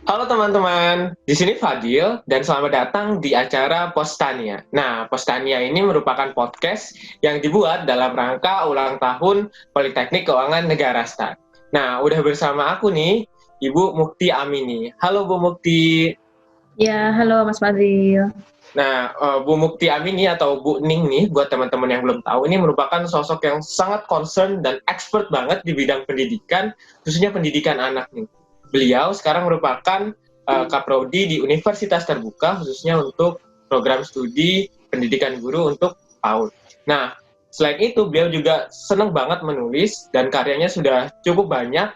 Halo teman-teman, di sini Fadil dan selamat datang di acara Postania. Nah, Postania ini merupakan podcast yang dibuat dalam rangka ulang tahun Politeknik Keuangan Negara STAN. Nah, udah bersama aku nih, Ibu Mukti Amini. Halo Bu Mukti. Ya, halo Mas Fadil. Nah, Bu Mukti Amini atau Bu Ning nih, buat teman-teman yang belum tahu, ini merupakan sosok yang sangat concern dan expert banget di bidang pendidikan, khususnya pendidikan anak nih. Beliau sekarang merupakan Kaprodi di Universitas Terbuka, khususnya untuk program studi pendidikan guru untuk PAUD. Nah, selain itu, beliau juga senang banget menulis, dan karyanya sudah cukup banyak,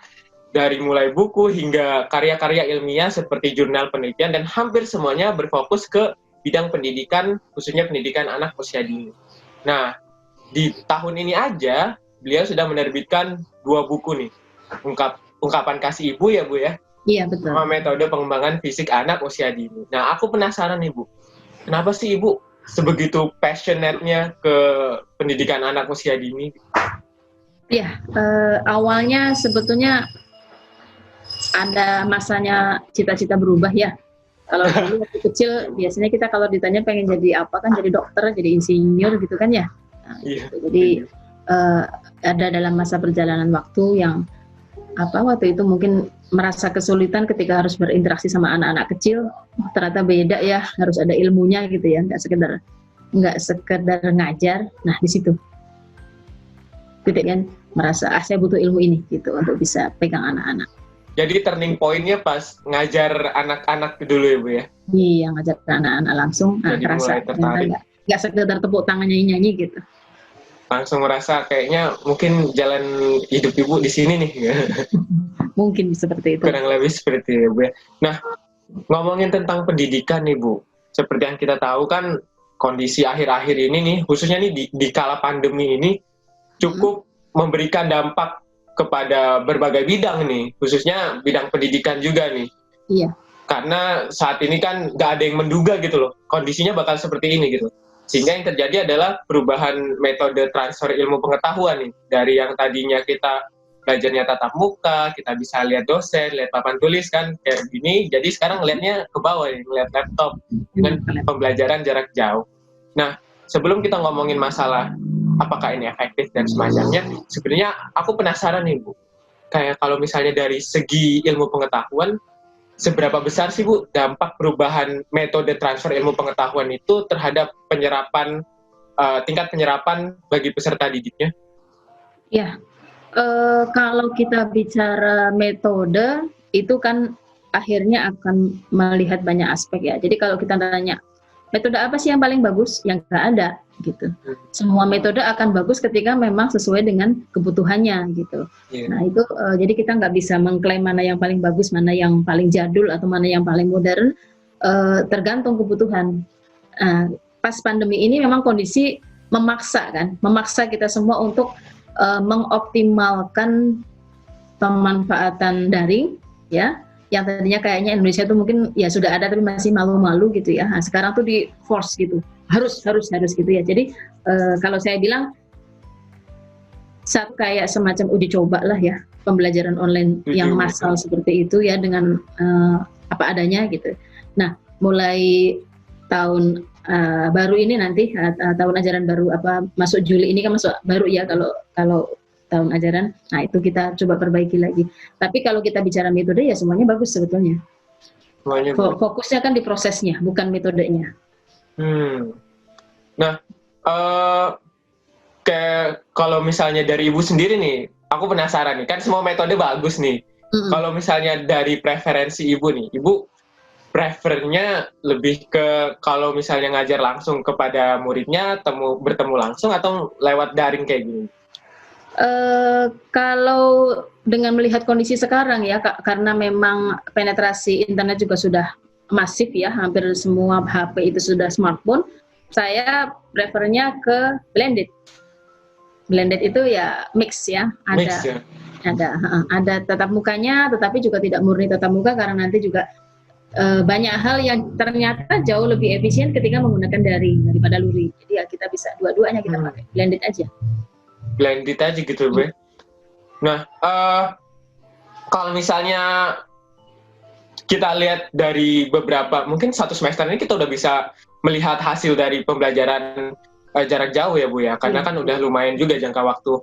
dari mulai buku hingga karya-karya ilmiah seperti jurnal penelitian, dan hampir semuanya berfokus ke bidang pendidikan, khususnya pendidikan anak usia dini. Nah, di tahun ini aja, beliau sudah menerbitkan 2 buku nih. Ungkapan Kasih Ibu ya, Bu ya? Iya, betul. Sama Metode Pengembangan Fisik Anak Usia Dini. Nah, aku penasaran nih, Bu. Kenapa sih Ibu sebegitu passionate-nya ke pendidikan anak usia dini? Iya, awalnya sebetulnya ada masanya cita-cita berubah ya. Kalau dulu waktu kecil biasanya kita kalau ditanya pengen jadi apa kan, jadi dokter, jadi insinyur gitu kan ya. Nah, Iya. gitu. Jadi ada dalam masa perjalanan waktu yang waktu itu mungkin merasa kesulitan ketika harus berinteraksi sama anak-anak kecil. Ternyata beda ya, harus ada ilmunya gitu ya, nggak sekedar ngajar. Nah, di situ titik kan merasa saya butuh ilmu ini gitu untuk bisa pegang anak-anak. Jadi turning point-nya pas ngajar anak-anak dulu ya, Bu ya? Iya, ngajar anak-anak langsung. Nah, Jadi terasa mulai tertarik. nggak sekedar tepuk tangan nyanyi-nyanyi gitu. Langsung merasa kayaknya mungkin jalan hidup Ibu di sini nih. Mungkin seperti itu. Kurang lebih seperti itu, Bu. Nah, ngomongin tentang pendidikan nih, Bu. Seperti yang kita tahu kan, kondisi akhir-akhir ini nih, khususnya nih di kala pandemi ini, cukup memberikan dampak kepada berbagai bidang nih, khususnya bidang pendidikan juga nih. Iya. Karena saat ini kan nggak ada yang menduga gitu loh, kondisinya bakal seperti ini gitu. Sehingga yang terjadi adalah perubahan metode transfer ilmu pengetahuan nih. Dari yang tadinya kita belajarnya tatap muka, kita bisa lihat dosen, lihat papan tulis kan, kayak gini, jadi sekarang ngeliatnya ke bawah nih, ngeliat laptop, dengan pembelajaran jarak jauh. Nah, sebelum kita ngomongin masalah apakah ini efektif dan semacamnya, sebenarnya aku penasaran nih Bu, kayak kalau misalnya dari segi ilmu pengetahuan, seberapa besar sih Bu dampak perubahan metode transfer ilmu pengetahuan itu terhadap penyerapan tingkat penyerapan bagi peserta didiknya? Ya, kalau kita bicara metode itu kan akhirnya akan melihat banyak aspek ya. Jadi kalau kita tanya metode apa sih yang paling bagus, yang nggak ada gitu. Semua metode akan bagus ketika memang sesuai dengan kebutuhannya gitu. Nah itu jadi kita nggak bisa mengklaim mana yang paling bagus, mana yang paling jadul atau mana yang paling modern, tergantung kebutuhan. Pas pandemi ini memang kondisi memaksa kita semua untuk mengoptimalkan pemanfaatan daring ya, yang tadinya kayaknya Indonesia itu mungkin ya sudah ada tapi masih malu-malu gitu ya. Nah, sekarang tuh di force gitu, harus gitu ya. Jadi kalau saya bilang satu kayak semacam uji coba lah ya, pembelajaran online yang massal seperti itu ya, dengan apa adanya gitu. Nah, mulai tahun baru ini nanti tahun ajaran baru masuk Juli ini kan masuk baru ya kalau tahun ajaran. Nah, itu kita coba perbaiki lagi. Tapi kalau kita bicara metode ya semuanya bagus sebetulnya. Fokusnya kan di prosesnya, bukan metodenya. Nah, kayak kalau misalnya dari Ibu sendiri nih, aku penasaran nih, kan semua metode bagus nih. Kalau misalnya dari preferensi Ibu nih, Ibu prefernya lebih ke kalau misalnya ngajar langsung kepada muridnya, bertemu langsung atau lewat daring kayak gini? Kalau dengan melihat kondisi sekarang ya, karena memang penetrasi internet juga sudah masif ya, hampir semua HP itu sudah smartphone, saya prefernya ke blended. Blended itu ya mix ya, ada tatap mukanya, tetapi juga tidak murni tatap muka karena nanti juga banyak hal yang ternyata jauh lebih efisien ketika menggunakan daring daripada luring. Jadi ya kita bisa dua-duanya kita pakai blended aja. Blended aja gitu, Bu. Nah, kalau misalnya kita lihat dari beberapa, mungkin satu semester ini kita udah bisa melihat hasil dari pembelajaran jarak jauh ya Bu ya, karena kan udah lumayan juga jangka waktu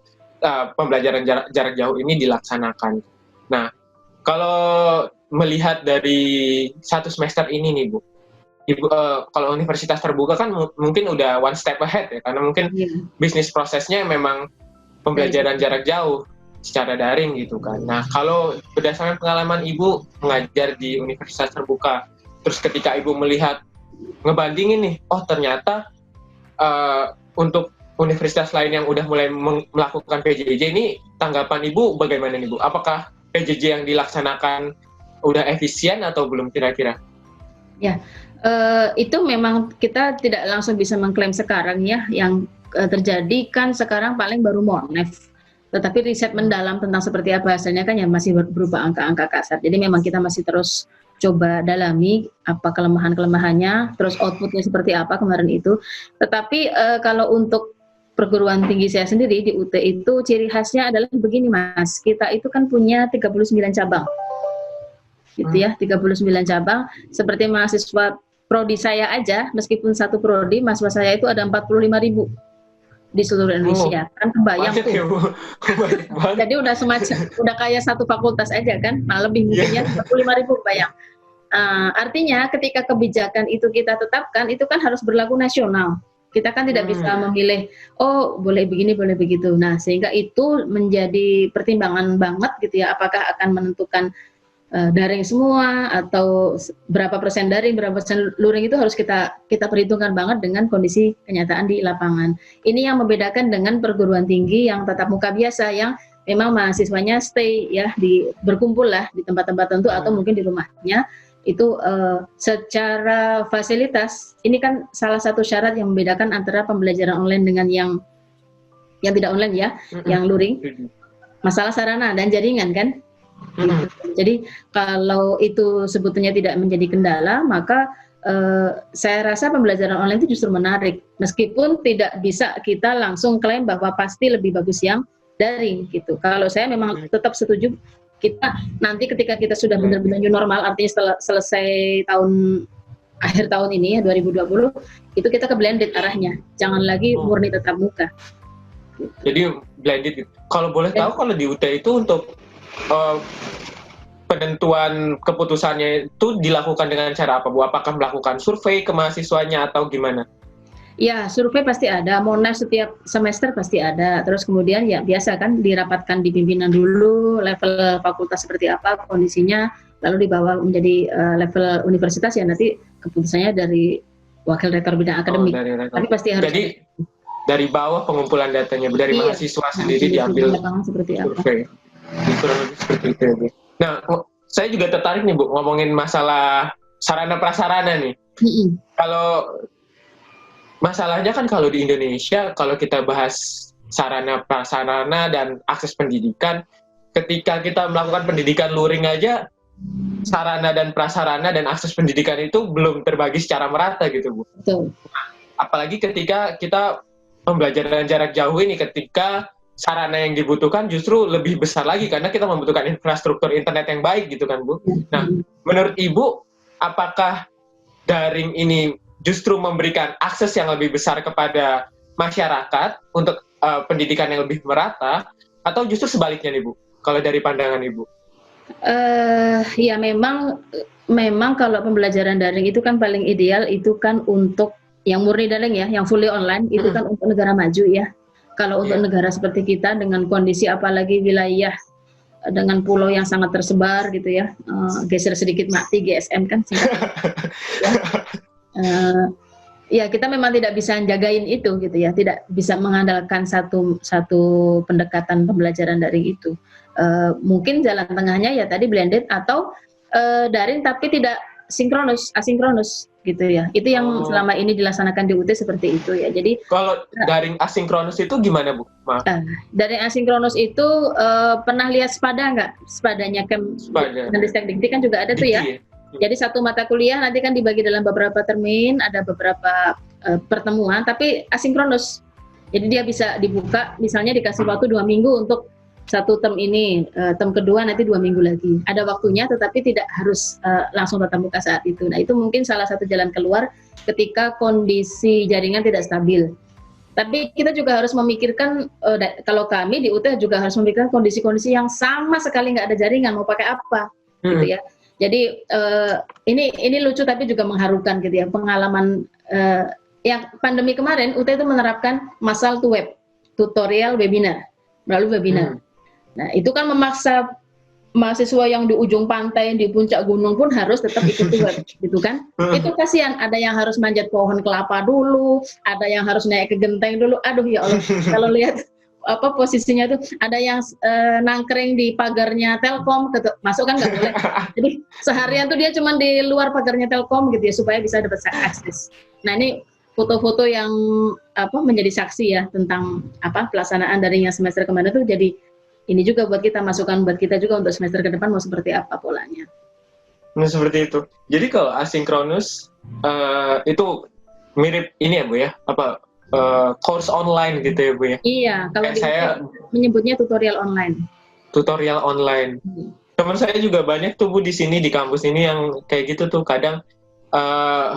pembelajaran jarak jauh ini dilaksanakan. Nah, kalau melihat dari satu semester ini nih Bu, Ibu, kalau universitas terbuka kan mungkin udah one step ahead ya, karena mungkin bisnis prosesnya memang pembelajaran jarak jauh secara daring gitu kan. Nah, kalau berdasarkan pengalaman Ibu mengajar di universitas terbuka, terus ketika Ibu melihat, ngebandingin nih, oh ternyata untuk universitas lain yang udah mulai melakukan PJJ ini, tanggapan Ibu bagaimana nih Bu? Apakah PJJ yang dilaksanakan udah efisien atau belum kira-kira? Ya, itu memang kita tidak langsung bisa mengklaim sekarang ya. Yang terjadi kan sekarang paling baru Monef. Tetapi riset mendalam tentang seperti apa hasilnya kan ya masih berupa angka-angka kasar. Jadi memang kita masih terus coba dalami apa kelemahan-kelemahannya, terus outputnya seperti apa kemarin itu. Tetapi kalau untuk perguruan tinggi saya sendiri di UT itu ciri khasnya adalah begini Mas, kita itu kan punya 39 cabang. Gitu ya, 39 cabang. Seperti mahasiswa prodi saya aja, meskipun satu prodi, mahasiswa saya itu ada 45.000 di seluruh Indonesia. Kan kebayang tuh. Ya, Jadi udah udah kayak satu fakultas aja kan, nah lebih mungkin ya 45.000 bayang. Artinya ketika kebijakan itu kita tetapkan, itu kan harus berlaku nasional. Kita kan tidak bisa memilih, oh boleh begini, boleh begitu. Nah, sehingga itu menjadi pertimbangan banget gitu ya, apakah akan menentukan daring semua atau berapa persen daring, berapa persen luring, itu harus kita perhitungkan banget dengan kondisi kenyataan di lapangan. Ini yang membedakan dengan perguruan tinggi yang tatap muka biasa, yang memang mahasiswanya stay ya, berkumpul lah di tempat-tempat tertentu atau mungkin di rumahnya. Itu secara fasilitas, ini kan salah satu syarat yang membedakan antara pembelajaran online dengan yang tidak online ya, yang luring. Masalah sarana dan jaringan kan. Gitu. Jadi kalau itu sebetulnya tidak menjadi kendala, maka saya rasa pembelajaran online itu justru menarik, meskipun tidak bisa kita langsung klaim bahwa pasti lebih bagus yang daring gitu. Kalau saya memang tetap setuju, kita nanti ketika kita sudah benar-benar new normal, artinya selesai akhir tahun ini ya 2020, itu kita ke blended arahnya, jangan lagi murni tatap muka. Gitu. Jadi blended. Kalau boleh tahu, kalau di UT itu untuk penentuan keputusannya itu dilakukan dengan cara apa Bu? Apakah melakukan survei ke mahasiswanya atau gimana? Ya, survei pasti ada, Monef setiap semester pasti ada. Terus kemudian ya biasa kan dirapatkan di pimpinan dulu, level fakultas seperti apa kondisinya, lalu dibawa menjadi level universitas ya, nanti keputusannya dari wakil rektor bidang akademik. Tapi pasti harus. Jadi dari bawah pengumpulan datanya, dari mahasiswa sendiri diambil seperti apa. Survei. Seperti itu ya Bu. Nah, saya juga tertarik nih Bu, ngomongin masalah sarana prasarana nih. Kalau masalahnya kan kalau di Indonesia, kalau kita bahas sarana prasarana dan akses pendidikan, ketika kita melakukan pendidikan luring aja, sarana dan prasarana dan akses pendidikan itu belum terbagi secara merata gitu Bu. Betul. Apalagi ketika kita pembelajaran jarak jauh ini, ketika sarana yang dibutuhkan justru lebih besar lagi karena kita membutuhkan infrastruktur internet yang baik gitu kan Bu. Nah, menurut Ibu, apakah daring ini justru memberikan akses yang lebih besar kepada masyarakat untuk pendidikan yang lebih merata, atau justru sebaliknya nih Bu, kalau dari pandangan Ibu? Ya memang kalau pembelajaran daring itu kan paling ideal itu kan untuk yang murni daring ya, yang fully online itu kan untuk negara maju ya. Kalau untuk negara seperti kita dengan kondisi apalagi wilayah dengan pulau yang sangat tersebar gitu ya, geser sedikit mati GSM kan. Ya kita memang tidak bisa jagain itu gitu ya, tidak bisa mengandalkan satu pendekatan pembelajaran daring itu. Mungkin jalan tengahnya ya tadi blended atau daring tapi tidak asinkronus gitu ya. Itu yang selama ini dilaksanakan di UT seperti itu ya. Jadi kalau daring asinkronus itu gimana Bu? Daring asinkronus itu pernah lihat Spada nggak? Spadanya Kemdikti kan juga ada tuh ya. Jadi satu mata kuliah nanti kan dibagi dalam beberapa termin, ada beberapa pertemuan, tapi asinkronus. Jadi dia bisa dibuka, misalnya dikasih waktu 2 minggu untuk satu term ini, term kedua nanti 2 minggu lagi. Ada waktunya, tetapi tidak harus langsung tatap muka saat itu. Nah, itu mungkin salah satu jalan keluar ketika kondisi jaringan tidak stabil. Tapi kita juga harus memikirkan, kalau kami di UT juga harus memikirkan kondisi-kondisi yang sama sekali nggak ada jaringan, mau pakai apa, gitu ya. Jadi ini lucu tapi juga mengharukan gitu ya. Pengalaman yang pandemi kemarin, UT itu menerapkan masal to web, tutorial webinar, melalui webinar. Nah, itu kan memaksa mahasiswa yang di ujung pantai, di puncak gunung pun harus tetap ikut web, gitu kan? Itu kasihan, ada yang harus manjat pohon kelapa dulu, ada yang harus naik ke genteng dulu. Aduh ya Allah, kalau lihat apa posisinya tuh, ada yang nangkring di pagarnya Telkom, masuk kan nggak boleh. Jadi seharian tuh dia cuma di luar pagarnya Telkom gitu ya, supaya bisa dapat akses. Nah, ini foto-foto yang menjadi saksi ya tentang pelaksanaan daringnya semester kemarin tuh, jadi ini juga buat kita, masukan buat kita juga untuk semester ke depan mau seperti apa polanya. Nah, seperti itu. Jadi kalau asinkronus itu mirip ini ya Bu ya, course online gitu ya Bu ya? Iya, kalau saya menyebutnya tutorial online. Tutorial online. Teman saya juga banyak tuh Bu di sini di kampus ini yang kayak gitu tuh, kadang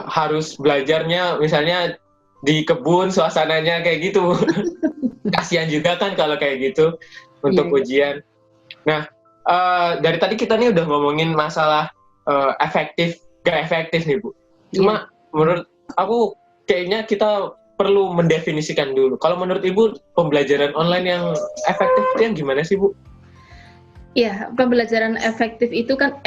harus belajarnya misalnya di kebun, suasananya kayak gitu. Kasihan juga kan kalau kayak gitu untuk ujian. Nah, dari tadi kita nih udah ngomongin masalah efektif, gak efektif nih Bu. Cuma menurut aku kayaknya kita perlu mendefinisikan dulu. Kalau menurut Ibu, pembelajaran online yang efektif itu yang gimana sih Bu? Iya, pembelajaran efektif itu kan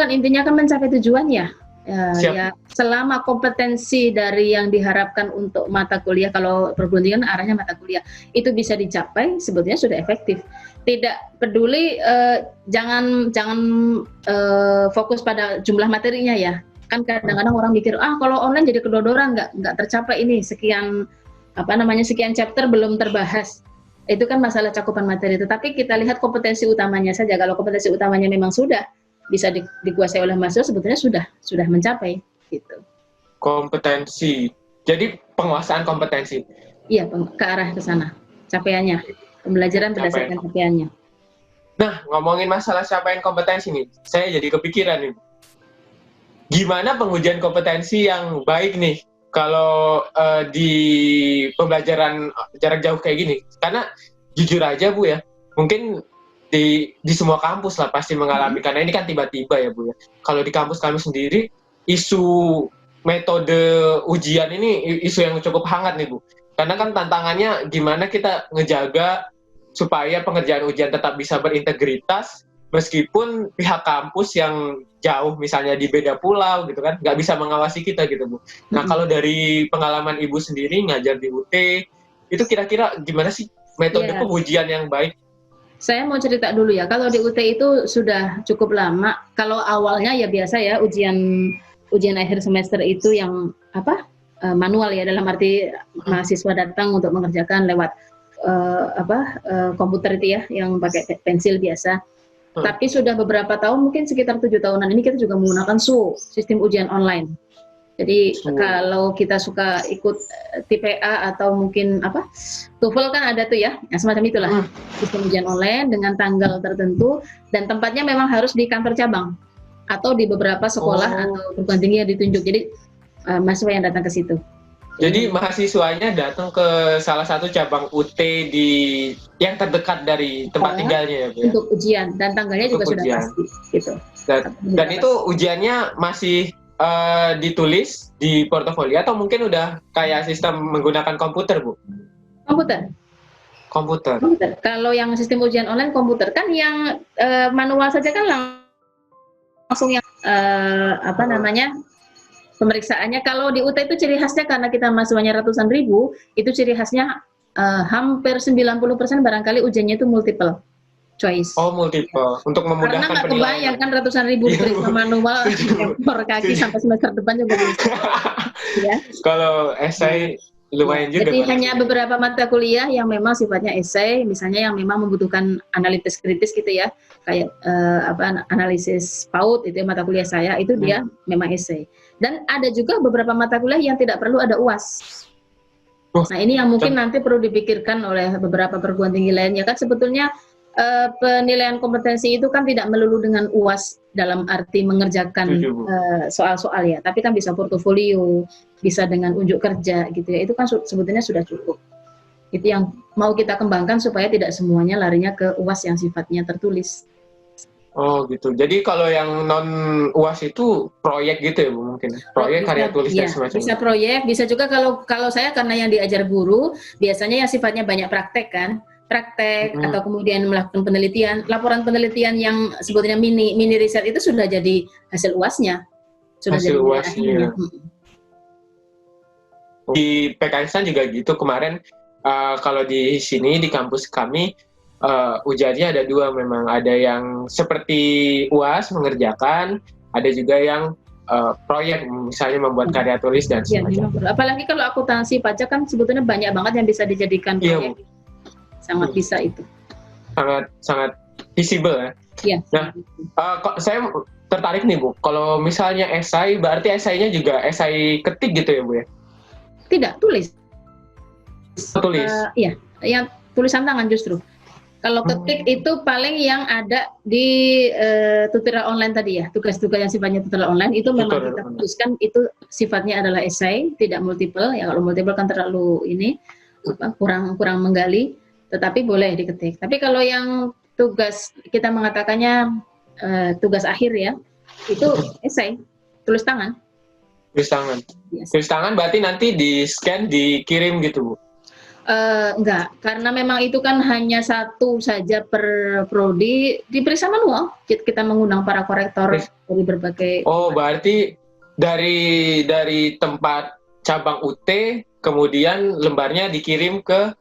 intinya kan mencapai tujuan ya. Ya, selama kompetensi dari yang diharapkan untuk mata kuliah, kalau perguruan tinggi kan arahnya mata kuliah, itu bisa dicapai, sebetulnya sudah efektif. Tidak peduli, jangan fokus pada jumlah materinya ya. Kan kadang-kadang orang mikir, kalau online jadi kedodoran, nggak tercapai ini sekian sekian chapter belum terbahas. Itu kan masalah cakupan materi. Tetapi kita lihat kompetensi utamanya saja. Kalau kompetensi utamanya memang sudah bisa dikuasai oleh mahasiswa, sebetulnya sudah mencapai gitu. Kompetensi. Jadi penguasaan kompetensi. Iya, ke arah ke sana. Capaiannya. Pembelajaran berdasarkan capaiannya. Nah, ngomongin masalah capaian kompetensi nih, saya jadi kepikiran nih. Gimana pengujian kompetensi yang baik nih kalau di pembelajaran jarak jauh kayak gini? Karena jujur aja Bu ya, mungkin di semua kampus lah pasti mengalami, karena ini kan tiba-tiba ya Bu ya. Kalau di kampus kami sendiri, isu metode ujian ini isu yang cukup hangat nih Bu. Karena kan tantangannya gimana kita ngejaga supaya pengerjaan ujian tetap bisa berintegritas, meskipun pihak kampus yang jauh misalnya di beda pulau gitu kan, nggak bisa mengawasi kita gitu Bu. Nah, kalau dari pengalaman Ibu sendiri ngajar di UT, itu kira-kira gimana sih metode pengujian yang baik? Saya mau cerita dulu ya, kalau di UT itu sudah cukup lama. Kalau awalnya ya biasa ya, ujian akhir semester itu yang manual ya, dalam arti mahasiswa datang untuk mengerjakan lewat komputer itu ya, yang pakai pensil biasa. Tapi sudah beberapa tahun, mungkin sekitar 7 tahunan ini kita juga menggunakan sistem ujian online. Jadi kalau kita suka ikut TPA atau mungkin TOEFL kan ada tuh ya, semacam itulah sistem ujian online dengan tanggal tertentu, dan tempatnya memang harus di kantor cabang atau di beberapa sekolah atau perguruan tinggi yang ditunjuk. Jadi mahasiswa yang datang ke situ. Jadi mahasiswanya datang ke salah satu cabang UT yang terdekat dari tempat tinggalnya ya Bu ya? Untuk ujian, dan tanggalnya juga sudah pasti gitu. Dan itu ujiannya masih ditulis di portofolio atau mungkin udah kayak sistem menggunakan komputer Bu? Komputer. Kalau yang sistem ujian online komputer, kan yang manual saja kan langsung yang pemeriksaannya. Kalau di UT itu ciri khasnya, karena kita mahasiswanya ratusan ribu, itu ciri khasnya hampir 90% barangkali ujiannya itu multiple choice. Multiple, untuk memudahkan penilaian. Karena nggak kebayang kan ratusan ribu diperiksa manual, ekor kaki sampai semester depan juga bisa. Ya. Kalau esai lumayan juga. Jadi hanya beberapa mata kuliah yang memang sifatnya esai, misalnya yang memang membutuhkan analisis kritis gitu ya, kayak analisis PAUD, itu mata kuliah saya, itu dia memang esai. Dan ada juga beberapa mata kuliah yang tidak perlu ada UAS. Nah, ini yang mungkin nanti perlu dipikirkan oleh beberapa perguruan tinggi lainnya, kan sebetulnya Penilaian kompetensi itu kan tidak melulu dengan UAS dalam arti mengerjakan Setuju, Bu. soal-soal ya, tapi kan bisa portofolio, bisa dengan unjuk kerja gitu ya. Itu kan sebetulnya sudah cukup. Itu yang mau kita kembangkan supaya tidak semuanya larinya ke UAS yang sifatnya tertulis. Oh gitu. Jadi kalau yang non UAS itu proyek gitu ya Bu mungkin? Proyek, karya tulis dan Ya, semacamnya. bisa proyek, bisa juga kalau saya karena yang diajar guru biasanya yang sifatnya banyak praktek kan, praktek atau kemudian melakukan penelitian, laporan penelitian yang sebetulnya mini riset itu sudah jadi hasil UASnya, sudah Hasil jadi nilai UAS, akhirnya. iya. Di PKSan juga gitu kemarin, kalau di sini di kampus kami ujiannya ada 2 memang, ada yang seperti UAS mengerjakan, ada juga yang proyek misalnya membuat karya tulis dan Ya, memang semacamnya. apalagi kalau akuntansi pajak kan sebetulnya banyak banget yang bisa dijadikan Iya proyek, Bu, sangat bisa itu. sangat visible ya. Ya. Nah, kok saya tertarik nih Bu, kalau misalnya esai berarti esainya juga esai ketik gitu ya Bu ya? Tidak, tulis. Tulis? Iya, yang tulisan tangan justru. Kalau ketik itu paling yang ada di tutorial online tadi ya, tugas-tugas yang sifatnya tutorial online itu memang kita putuskan itu sifatnya adalah esai, tidak multiple. Ya kalau multiple kan terlalu kurang menggali, tetapi boleh diketik. Tapi kalau yang tugas kita mengatakannya tugas akhir ya, itu esai, tulis tangan. Tulis tangan. Yes. Tulis tangan berarti nanti di scan, dikirim gitu Bu? Enggak, karena memang itu kan hanya satu saja per prodi, diperiksa manual. Kita mengundang para korektor dari berbagai. Oh, berarti dari tempat cabang UT, kemudian lembarnya dikirim ke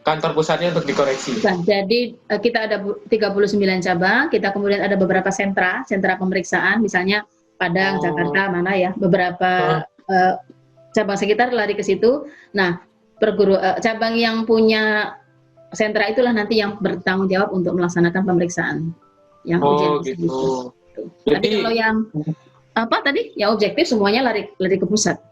kantor pusatnya untuk dikoreksi. Nah, jadi kita ada 39 cabang, kita kemudian ada beberapa sentra pemeriksaan, misalnya Padang, Jakarta, mana ya, beberapa cabang sekitar lari ke situ. Nah, cabang yang punya sentra itulah nanti yang bertanggung jawab untuk melaksanakan pemeriksaan yang ujian gitu. Jadi kalau yang apa tadi yang objektif semuanya lari ke pusat.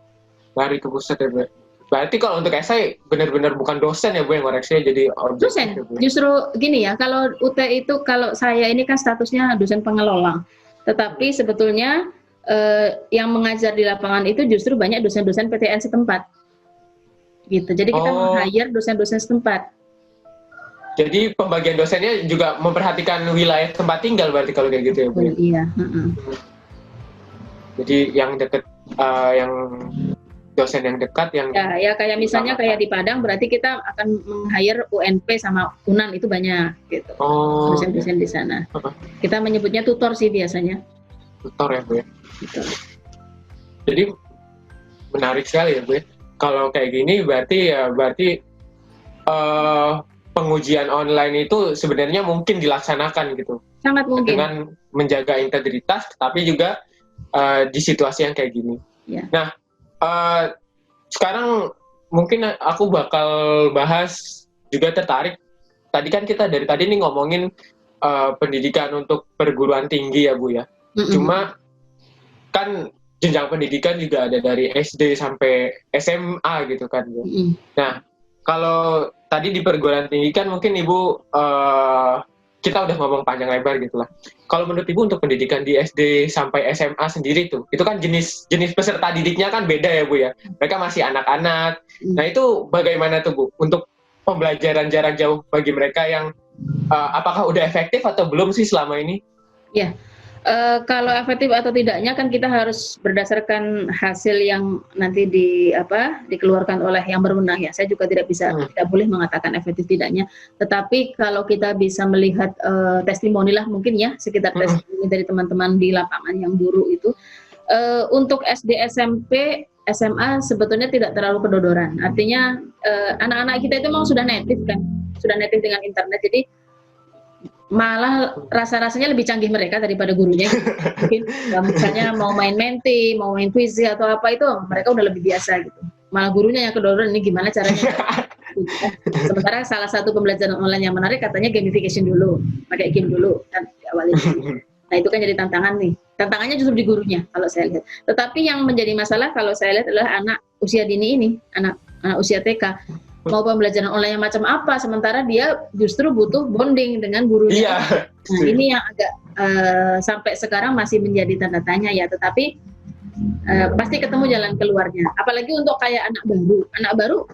Lari ke pusat ya Bu. Berarti kalau untuk esai benar-benar bukan dosen ya Bu yang koreksinya, jadi objektif. Dosen. Ya, justru gini ya, kalau UT itu kalau saya ini kan statusnya dosen pengelola. Tetapi sebetulnya yang mengajar di lapangan itu justru banyak dosen-dosen PTN setempat. Gitu. Jadi kita meng-hire dosen-dosen setempat. Jadi pembagian dosennya juga memperhatikan wilayah tempat tinggal berarti kalau kayak gitu ya Bu? Iya. Jadi yang dekat, yang dosen yang dekat yang ya kayak misalnya kayak di Padang berarti kita akan meng-hire UNP sama UNAN itu banyak gitu. Dosen-dosen di sana. Kita menyebutnya tutor sih biasanya. Tutor ya Bu ya. Gitu. Jadi menarik sekali ya Bu ya. Kalau kayak gini berarti pengujian online itu sebenarnya mungkin dilaksanakan gitu. Sangat mungkin. Dengan menjaga integritas, tapi juga di situasi yang kayak gini. Ya. Nah, sekarang mungkin aku bakal bahas juga tertarik. Tadi kan kita dari tadi nih ngomongin pendidikan untuk perguruan tinggi ya Bu ya. Cuma kan jenjang pendidikan juga ada dari SD sampai SMA gitu kan Bu. Nah, kalau tadi di perguruan tinggi kan mungkin Ibu kita udah ngomong panjang lebar gitu lah. Kalau menurut Ibu untuk pendidikan di SD sampai SMA sendiri tuh, itu kan jenis peserta didiknya kan beda ya Bu ya. Mereka masih anak-anak. Nah itu bagaimana tuh Bu untuk pembelajaran jarak jauh bagi mereka yang apakah udah efektif atau belum sih selama ini? Ya. Kalau efektif atau tidaknya kan kita harus berdasarkan hasil yang nanti dikeluarkan oleh yang berwenang ya. Saya juga tidak boleh mengatakan efektif tidaknya. Tetapi kalau kita bisa melihat testimoni lah mungkin ya sekitar testimoni dari teman-teman di lapangan yang guru itu untuk SD, SMP, SMA sebetulnya tidak terlalu kedodoran. Artinya anak-anak kita itu memang sudah native kan, sudah native dengan internet. Jadi malah rasa-rasanya lebih canggih mereka daripada gurunya. Mungkin misalnya mau main menti, mau main quiz atau apa itu mereka udah lebih biasa gitu. Malah gurunya yang kedodoran ini gimana caranya. Sementara salah satu pembelajaran online yang menarik katanya gamification dulu, pakai game dulu kan diawali. Nah itu kan jadi tantangan nih. Tantangannya justru di gurunya kalau saya lihat. Tetapi yang menjadi masalah kalau saya lihat adalah anak usia dini ini, anak usia TK. mau pembelajaran online yang macam apa, sementara dia justru butuh bonding dengan gurunya. Iya. Nah, ini yang agak sampai sekarang masih menjadi tanda tanya ya, tetapi pasti ketemu jalan keluarnya. Apalagi untuk kayak anak baru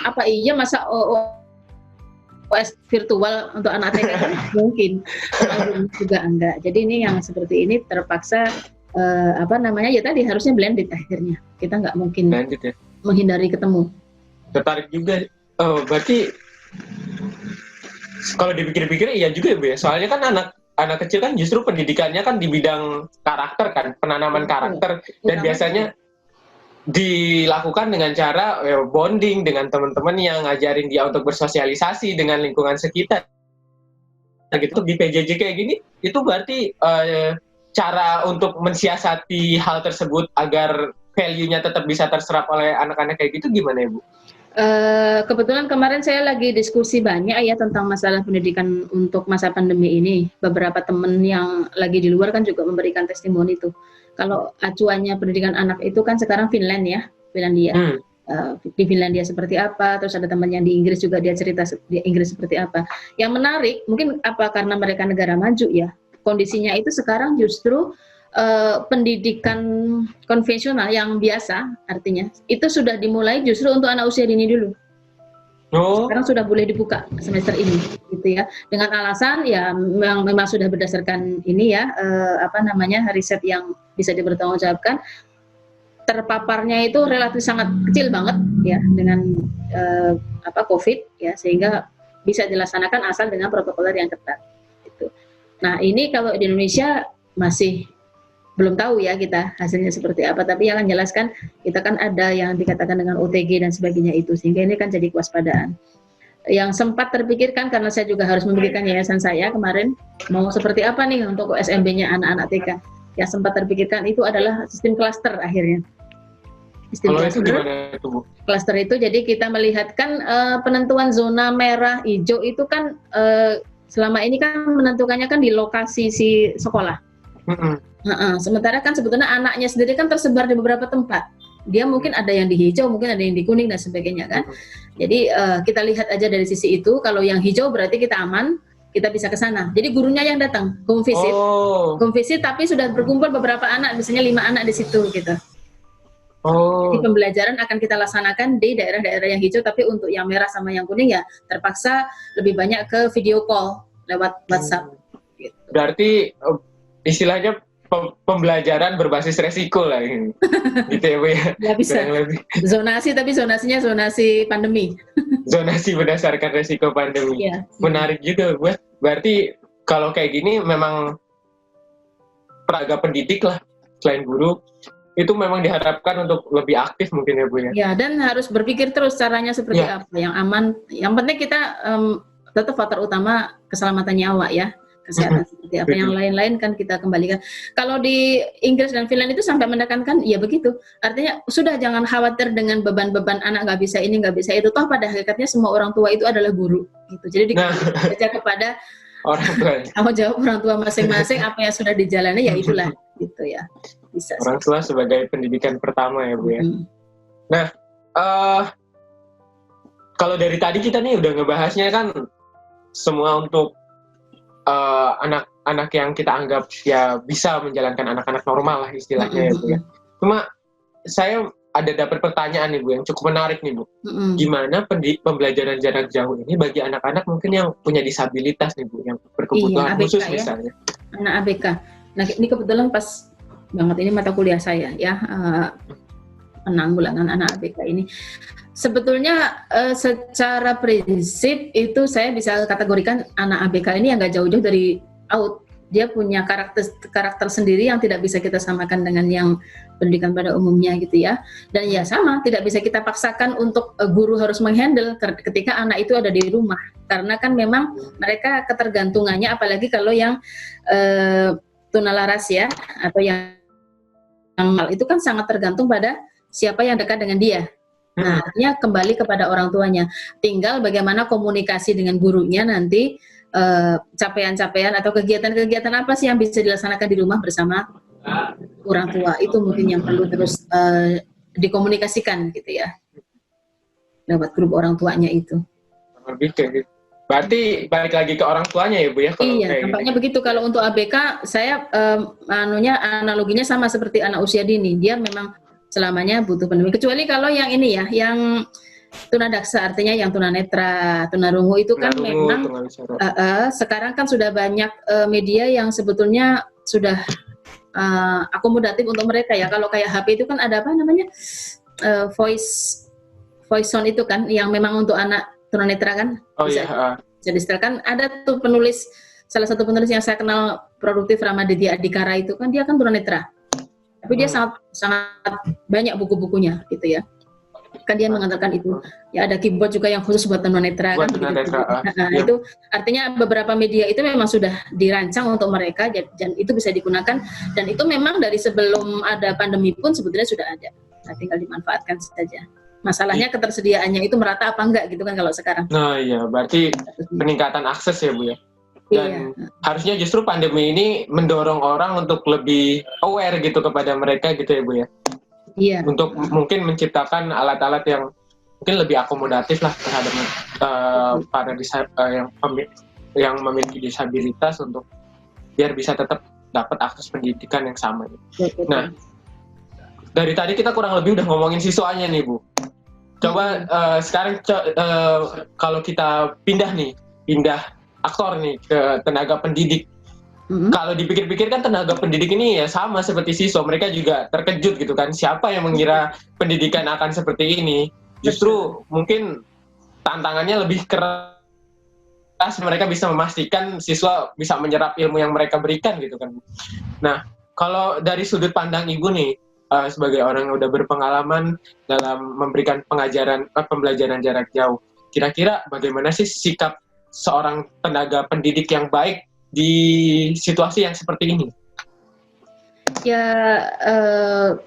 apa iya masa OS virtual untuk anak TK kan mungkin juga enggak. Jadi ini yang seperti ini terpaksa ya tadi harusnya blended akhirnya. Kita nggak mungkin Lanjut ya. menghindari ketemu. Tertarik juga. Oh, berarti kalau dipikir-pikir iya juga ya Bu ya. Soalnya kan anak kecil kan justru pendidikannya kan di bidang karakter kan, penanaman karakter, dan biasanya dilakukan dengan cara bonding dengan teman-teman yang ngajarin dia untuk bersosialisasi dengan lingkungan sekitar. Gitu di PJJ kayak gini itu berarti cara untuk mensiasati hal tersebut agar value-nya tetap bisa terserap oleh anak-anak kayak gitu gimana ya Bu? Kebetulan kemarin saya lagi diskusi banyak ya tentang masalah pendidikan untuk masa pandemi ini. Beberapa teman yang lagi di luar kan juga memberikan testimoni itu. Kalau acuannya pendidikan anak itu kan sekarang Finlandia. Di Finlandia seperti apa, terus ada teman yang di Inggris juga dia cerita di Inggris seperti apa. Yang menarik, mungkin apa karena mereka negara maju ya, kondisinya itu sekarang justru pendidikan konvensional yang biasa artinya itu sudah dimulai justru untuk anak usia dini dulu. Sekarang sudah boleh dibuka semester ini gitu ya, dengan alasan ya memang sudah berdasarkan ini ya riset yang bisa dipertanggungjawabkan, terpaparnya itu relatif sangat kecil banget ya dengan COVID ya, sehingga bisa dilaksanakan asal dengan protokoler yang ketat gitu. Nah ini kalau di Indonesia masih belum tahu ya kita hasilnya seperti apa, tapi yang akan jelaskan kita kan ada yang dikatakan dengan OTG dan sebagainya itu, sehingga ini kan jadi kewaspadaan. Yang sempat terpikirkan karena saya juga harus memikirkan yayasan saya kemarin mau seperti apa nih untuk SMB-nya anak-anak TK. Yang sempat terpikirkan itu adalah sistem klaster akhirnya. Sistem klaster itu jadi kita melihatkan penentuan zona merah, hijau itu kan selama ini kan menentukannya kan di lokasi si sekolah. Sementara kan sebetulnya anaknya sendiri kan tersebar di beberapa tempat. Dia mungkin ada yang di hijau, mungkin ada yang di kuning dan sebagainya kan. Jadi kita lihat aja dari sisi itu. Kalau yang hijau berarti kita aman, kita bisa ke sana. Jadi gurunya yang datang home visit, tapi sudah berkumpul beberapa anak, misalnya 5 anak di situ gitu. Jadi pembelajaran akan kita laksanakan di daerah-daerah yang hijau, tapi untuk yang merah sama yang kuning ya terpaksa lebih banyak ke video call lewat WhatsApp. Gitu. Berarti istilahnya pembelajaran berbasis resiko lah ini. Gitu ya Bu ya. Ya bisa. Zonasi, tapi zonasinya zonasi pandemi. Zonasi berdasarkan resiko pandemi. Ya. Menarik juga Bu. Berarti kalau kayak gini memang tenaga pendidik lah selain guru itu memang diharapkan untuk lebih aktif mungkin ya Bu ya. Ya, dan harus berpikir terus caranya seperti apa yang aman. Yang penting kita tetap faktor utama keselamatan nyawa ya. Kesehatan seperti apa, yang lain-lain kan kita kembalikan. Kalau di Inggris dan Finland itu sampai menekankan ya begitu, artinya sudah jangan khawatir dengan beban-beban anak nggak bisa ini nggak bisa itu, toh pada hakikatnya semua orang tua itu adalah guru gitu. Jadi dikerja kepada orang tua, tanggung jawab orang tua masing-masing, apa yang sudah dijalani ya itulah gitu ya. Bisa orang tua sebagai pendidikan pertama ya Bu ya. Nah kalau dari tadi kita nih udah ngebahasnya kan semua untuk anak-anak yang kita anggap ya bisa menjalankan anak-anak normal lah istilahnya ya Bu ya. Cuma saya ada dapat pertanyaan nih Bu yang cukup menarik nih Bu. Gimana pembelajaran jarak jauh ini bagi anak-anak mungkin yang punya disabilitas nih Bu, yang berkebutuhan khusus ya? Misalnya. Anak ABK. Nah ini kebetulan pas banget ini mata kuliah saya ya, penanggulangan anak ABK ini. Sebetulnya secara prinsip itu saya bisa kategorikan anak ABK ini yang nggak jauh-jauh dari PAUD. Dia punya karakter sendiri yang tidak bisa kita samakan dengan yang pendidikan pada umumnya gitu ya. Dan ya sama, tidak bisa kita paksakan untuk guru harus menghandle ketika anak itu ada di rumah. Karena kan memang mereka ketergantungannya, apalagi kalau yang tunalaras ya, atau yang itu kan sangat tergantung pada siapa yang dekat dengan dia. Nah, artinya kembali kepada orang tuanya. Tinggal bagaimana komunikasi dengan gurunya nanti, capaian-capaian atau kegiatan-kegiatan apa sih yang bisa dilaksanakan di rumah bersama orang tua. Itu mungkin yang perlu terus dikomunikasikan gitu ya. lewat grup orang tuanya itu. Lebih kayak gitu. Berarti balik lagi ke orang tuanya ya Bu ya kalau Iya, kayak tampaknya gini. begitu. Kalau untuk ABK, saya analoginya sama seperti anak usia dini. Dia memang selamanya butuh pendamping. Kecuali kalau yang ini ya, yang tunadaksa, artinya yang tunanetra, tunarungu itu kan Tunarungu, memang tunarungu. sekarang kan sudah banyak media yang sebetulnya sudah akomodatif untuk mereka ya. Kalau kayak HP itu kan ada apa namanya voice sound itu kan, yang memang untuk anak tunanetra kan Oh bisa iya, bisa disetelkan. Ada tuh penulis, salah satu penulis yang saya kenal produktif, Ramaditya Adhikara itu kan dia kan tunanetra, tapi dia sangat banyak buku-bukunya gitu ya. Kan dia mengatakan itu ya, ada keyboard juga yang khusus buat tunanetra kan begitu. Iya. Itu artinya beberapa media itu memang sudah dirancang untuk mereka dan itu bisa digunakan, dan itu memang dari sebelum ada pandemi pun sebetulnya sudah ada. Nah, tinggal dimanfaatkan saja. Masalahnya ketersediaannya itu merata apa enggak gitu kan kalau sekarang. Nah iya, berarti peningkatan akses ya Bu ya. Dan harusnya justru pandemi ini mendorong orang untuk lebih aware gitu kepada mereka gitu ya Bu ya. Iya. Untuk mungkin menciptakan alat-alat yang mungkin lebih akomodatif lah terhadap para yang memiliki disabilitas, untuk biar bisa tetap dapat akses pendidikan yang sama. Gitu. Nah, dari tadi kita kurang lebih udah ngomongin siswanya nih Bu. Coba sekarang kalau kita pindah aktor nih ke tenaga pendidik. Kalau dipikir-pikir kan tenaga pendidik ini ya sama seperti siswa, mereka juga terkejut gitu kan. Siapa yang mengira pendidikan akan seperti ini? Justru mungkin tantangannya lebih keras, mereka bisa memastikan siswa bisa menyerap ilmu yang mereka berikan gitu kan. Nah, kalau dari sudut pandang Ibu nih, sebagai orang yang udah berpengalaman dalam memberikan pembelajaran jarak jauh, kira-kira bagaimana sih sikap seorang tenaga pendidik yang baik di situasi yang seperti ini? Ya,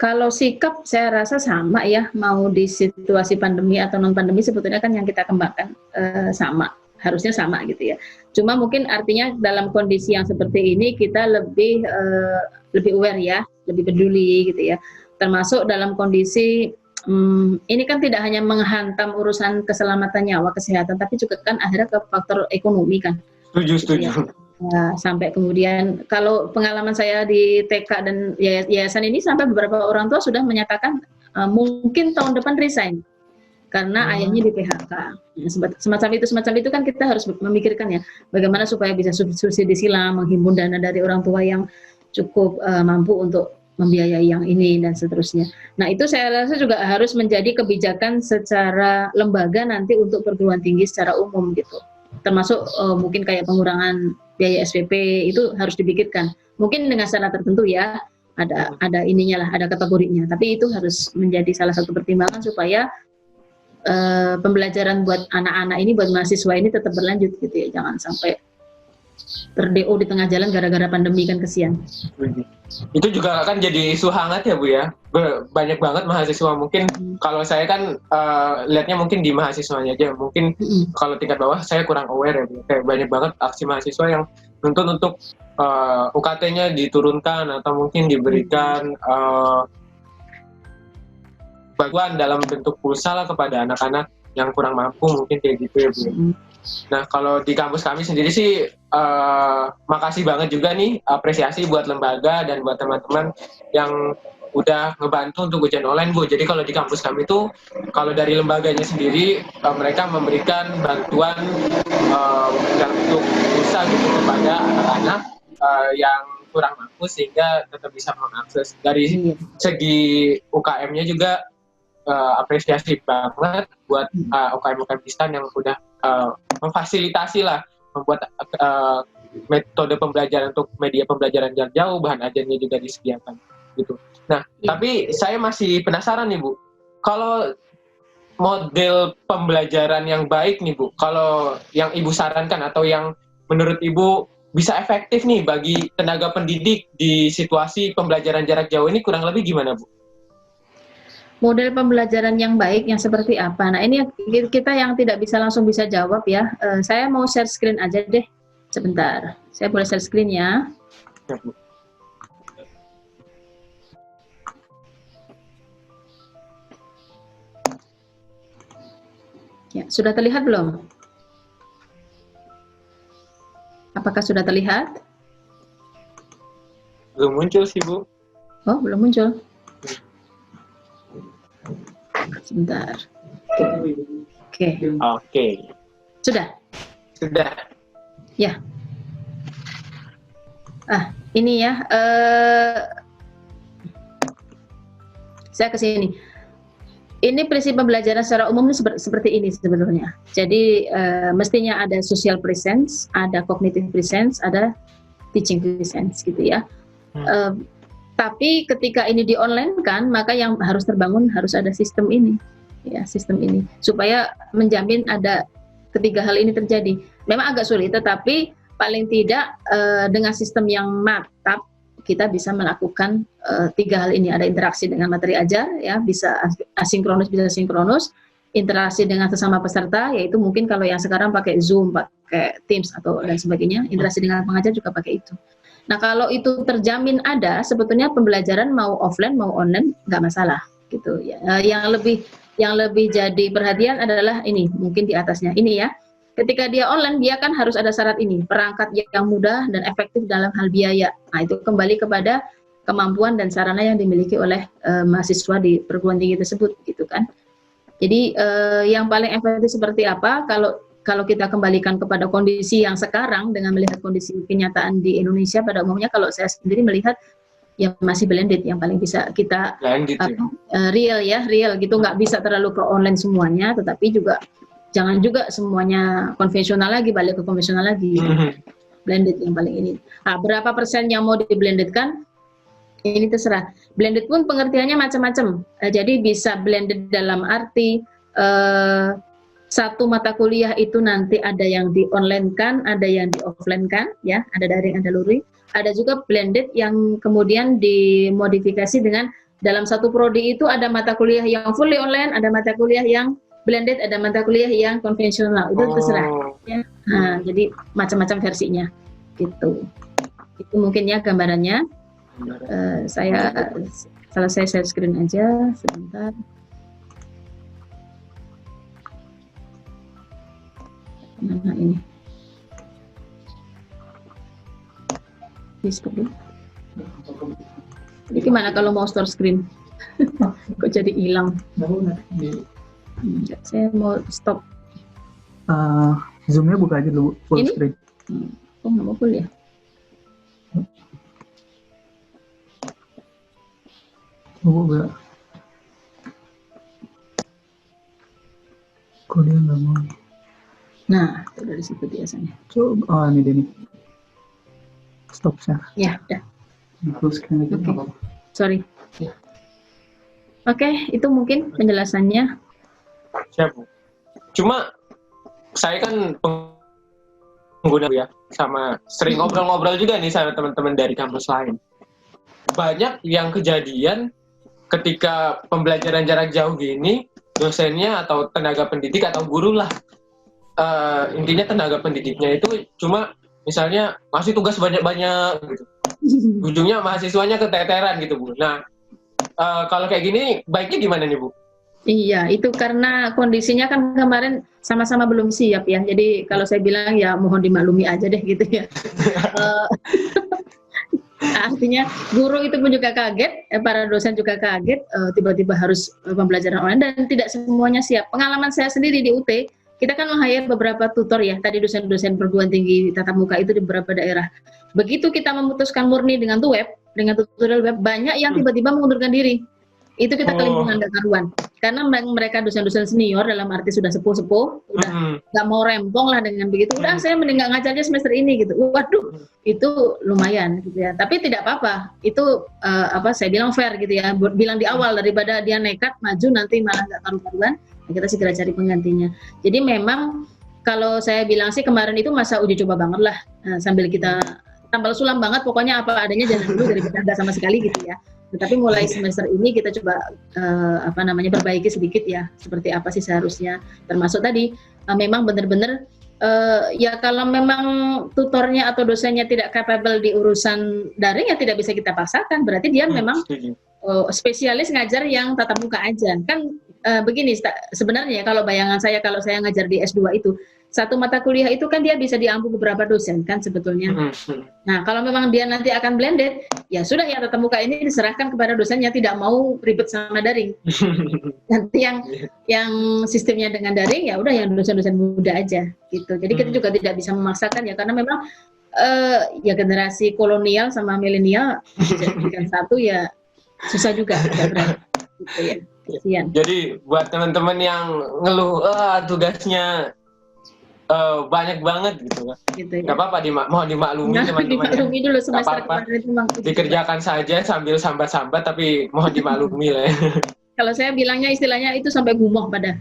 kalau sikap saya rasa sama ya, mau di situasi pandemi atau non pandemi sebetulnya kan yang kita kembangkan sama, harusnya sama gitu ya. Cuma mungkin artinya dalam kondisi yang seperti ini kita lebih aware ya, lebih peduli gitu ya. Termasuk dalam kondisi ini kan tidak hanya menghantam urusan keselamatan nyawa, kesehatan, tapi juga kan akhirnya ke faktor ekonomi kan. Setuju. Ya, sampai kemudian kalau pengalaman saya di TK dan yayasan ini, sampai beberapa orang tua sudah menyatakan mungkin tahun depan resign karena ayahnya di PHK. Ya, semacam itu kan kita harus memikirkan ya, bagaimana supaya bisa subsidi silang, menghimpun dana dari orang tua yang cukup mampu untuk membiayai yang ini dan seterusnya. Nah, itu saya rasa juga harus menjadi kebijakan secara lembaga nanti untuk perguruan tinggi secara umum gitu. Termasuk mungkin kayak pengurangan biaya SPP itu harus dipikirkan. Mungkin dengan syarat tertentu ya, ada ininya lah, ada kategorinya. Tapi itu harus menjadi salah satu pertimbangan supaya pembelajaran buat anak-anak ini, buat mahasiswa ini tetap berlanjut gitu ya. Jangan sampai ter-DO di tengah jalan gara-gara pandemi, kan kesian. Itu juga kan jadi isu hangat ya Bu ya. Banyak banget mahasiswa, mungkin kalau saya kan lihatnya mungkin di mahasiswanya aja. Mungkin kalau tingkat bawah saya kurang aware ya Bu. Kayak banyak banget aksi mahasiswa yang nuntut untuk UKT-nya diturunkan atau mungkin diberikan bantuan dalam bentuk pulsa lah kepada anak-anak yang kurang mampu, mungkin kayak gitu ya Bu. Nah, kalau di kampus kami sendiri sih makasih banget juga nih, apresiasi buat lembaga dan buat teman-teman yang udah ngebantu untuk ujian online Bu. Jadi kalau di kampus kami tuh, kalau dari lembaganya sendiri mereka memberikan bantuan dalam bentuk pulsa gitu kepada anak-anak yang kurang mampu sehingga tetap bisa mengakses. Dari segi UKM-nya juga apresiasi banget buat UKM-UKM Istan yang udah memfasilitasi lah, membuat metode pembelajaran untuk media pembelajaran jarak jauh, bahan ajarnya juga disediakan gitu. Nah, tapi saya masih penasaran nih Bu, kalau model pembelajaran yang baik nih Bu, kalau yang Ibu sarankan atau yang menurut Ibu bisa efektif nih bagi tenaga pendidik di situasi pembelajaran jarak jauh ini, kurang lebih gimana Bu? Model pembelajaran yang baik yang seperti apa? Nah, ini kita yang tidak bisa langsung bisa jawab ya. Saya mau share screen aja deh. Sebentar. Saya boleh share screen ya. Ya, sudah terlihat belum? Apakah sudah terlihat? Belum muncul sih, Bu. Oh, belum muncul. Sebentar. Oke. Oke. Sudah? Sudah. Ya. Ini ya. Saya ke sini. Ini prinsip pembelajaran secara umum seperti ini sebetulnya. Jadi mestinya ada social presence, ada cognitive presence, ada teaching presence gitu ya. Tapi ketika ini di online kan, maka yang harus terbangun harus ada sistem ini, ya sistem ini supaya menjamin ada ketiga hal ini terjadi. Memang agak sulit, tetapi paling tidak dengan sistem yang mantap kita bisa melakukan tiga hal ini. Ada interaksi dengan materi ajar, ya bisa asinkronus bisa sinkronus, interaksi dengan sesama peserta, yaitu mungkin kalau yang sekarang pakai Zoom, pakai Teams atau dan sebagainya, interaksi dengan pengajar juga pakai itu. Nah kalau itu terjamin ada, sebetulnya pembelajaran mau offline mau online nggak masalah, gitu ya. Yang lebih jadi perhatian adalah ini, mungkin di atasnya ini ya. Ketika dia online, dia kan harus ada syarat ini, perangkat yang mudah dan efektif dalam hal biaya. Nah, itu kembali kepada kemampuan dan sarana yang dimiliki oleh mahasiswa di perguruan tinggi tersebut, gitu kan. Jadi yang paling efektif seperti apa? Kalau kita kembalikan kepada kondisi yang sekarang dengan melihat kondisi kenyataan di Indonesia pada umumnya, kalau saya sendiri melihat ya masih blended yang paling bisa kita real gitu, nggak bisa terlalu ke online semuanya, tetapi juga jangan juga semuanya konvensional lagi, balik ke konvensional lagi. Blended yang paling ini. Nah, berapa persen yang mau di-blendedkan? Ini terserah. Blended pun pengertiannya macam-macam. Jadi bisa blended dalam arti satu mata kuliah itu nanti ada yang di-online kan, ada yang di-offline kan, ya, ada daring, ada luring. Ada juga blended yang kemudian dimodifikasi dengan dalam satu prodi itu ada mata kuliah yang fully online, ada mata kuliah yang blended, ada mata kuliah yang konvensional, itu terserah. Ya. Nah, jadi macam-macam versinya, gitu. Itu mungkin ya gambarannya. Saya selesai share screen aja sebentar. Mana ini? Jadi gimana kalau mau store screen? Kok jadi hilang? Enggak, saya mau stop. Zoom-nya buka aja dulu full ini? screen. Oh, nggak mau full ya? Enggak. Kok dia nggak mau? Nah, itu dari situ biasanya. Coba, ini dia nih. Stop share. Ya, udah. Full screen aja. Okay. Sorry. Oke, itu mungkin penjelasannya. Siap. Cuma saya kan pengguna ya, sama sering ngobrol-ngobrol juga nih sama teman-teman dari kampus lain. Banyak yang kejadian ketika pembelajaran jarak jauh gini, dosennya atau tenaga pendidik atau guru lah, intinya tenaga pendidiknya itu cuma misalnya ngasih tugas banyak-banyak gitu. Ujungnya mahasiswanya keteteran gitu, Bu. Nah, kalau kayak gini baiknya gimana nih, Bu? Iya, itu karena kondisinya kan kemarin sama-sama belum siap ya. Jadi kalau saya bilang ya mohon dimaklumi aja deh gitu ya. Artinya guru itu pun juga kaget, para dosen juga kaget, tiba-tiba harus pembelajaran online dan tidak semuanya siap. Pengalaman saya sendiri di UT, kita kan meng-hire beberapa tutor ya, tadi dosen-dosen perguruan tinggi tatap muka itu di beberapa daerah. Begitu kita memutuskan murni dengan tutorial web, banyak yang tiba-tiba mengundurkan diri. Itu kita kelimpungan gak karuan. Karena mereka dosen-dosen senior dalam arti sudah sepuh-sepuh, udah gak mau rempong lah dengan begitu. Udah saya mending gak ngajar aja semester ini gitu. Waduh, itu lumayan gitu ya. Tapi tidak apa-apa. Itu saya bilang fair gitu ya. Bilang di awal daripada dia nekat maju nanti malah gak karu-karuan. Kita segera cari penggantinya. Jadi memang kalau saya bilang sih kemarin itu masa uji coba banget lah. Sambil kita tambal sulam banget, pokoknya apa adanya jangan dulu daripada nggak sama sekali gitu ya. Tetapi mulai semester ini kita coba perbaiki sedikit ya, seperti apa sih seharusnya. Termasuk tadi memang benar-benar ya kalau memang tutornya atau dosennya tidak capable di urusan daring ya tidak bisa kita paksakan. Berarti dia memang spesialis ngajar yang tatap muka aja. Kan begini, sebenarnya kalau bayangan saya kalau saya ngajar di S2 itu, satu mata kuliah itu kan dia bisa diampu beberapa dosen kan sebetulnya. Nah, kalau memang dia nanti akan blended, ya sudah yang tatap muka ini diserahkan kepada dosennya, tidak mau ribet sama daring. Nanti yang sistemnya dengan daring, ya udah yang dosen-dosen muda aja gitu. Jadi kita juga tidak bisa memaksakan ya, karena memang ya generasi kolonial sama milenial dijadikan satu ya susah juga, agak berat gitu ya. Kasian. Jadi buat teman-teman yang ngeluh, tugasnya banyak banget gitu kan. Gitu ya. Gak apa-apa, mohon dimaklumi teman-teman. Dimaklumi dulu semester apa-apa. kemarin itu memang Dikerjakan saja sambil sambat-sambat, tapi mohon dimaklumi lah ya. Kalau saya bilangnya istilahnya itu sampai gumoh pada.